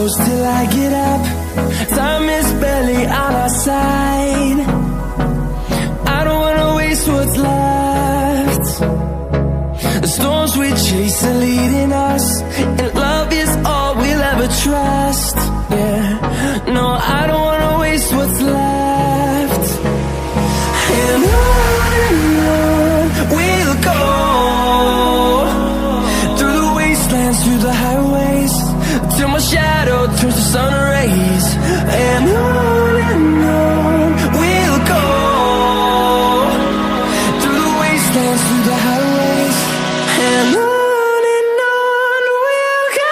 Till I get up, time is barely on our side. I don't wanna waste what's left. The storms we chase are leading us, and love is all we'll ever trust. Yeah, no, I don't wanna waste what's left. And on we'll go, through the wastelands, through the highways, till my shadow turns to sun rays. And on we'll go, through the wastelands, through the highways, and on we'll go.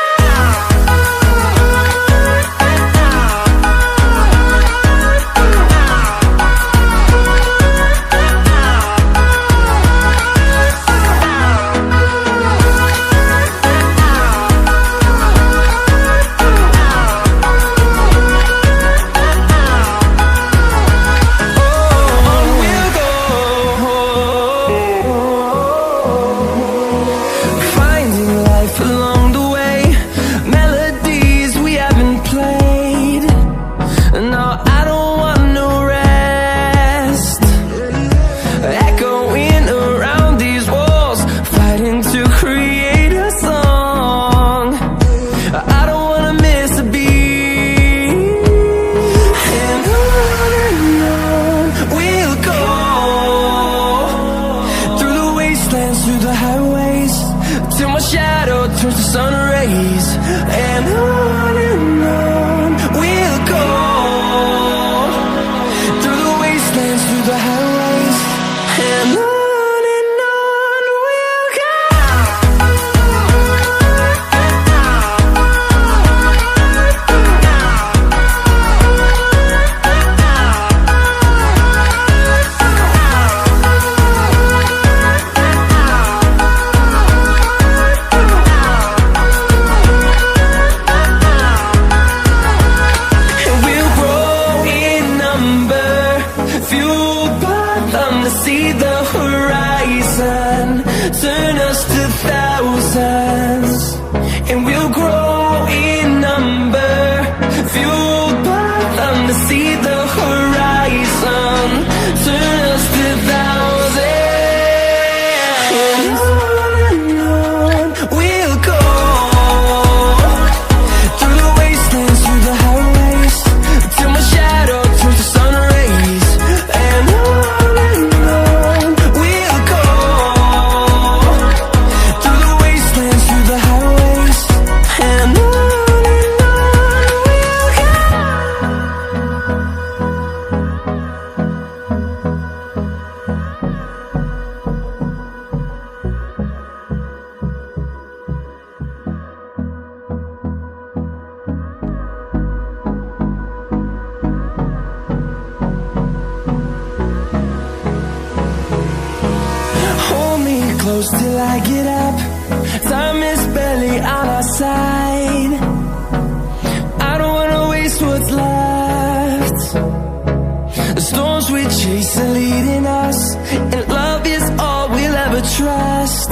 Through the highways, till my shadow turns to sun rays. And on we'll go, through the wastelands, through the highways, and on we'll go. See the horizon, turn us to thousands, and we'll grow in number, fueled by them to see the horizon, turn us to thousands. And on we'll go, through the wastelands, through the highways, till my shadow turns to sun rays. And close till I get up, time is barely on our side. I don't wanna waste what's left. The storms we chase are leading us, and love is all we'll ever trust.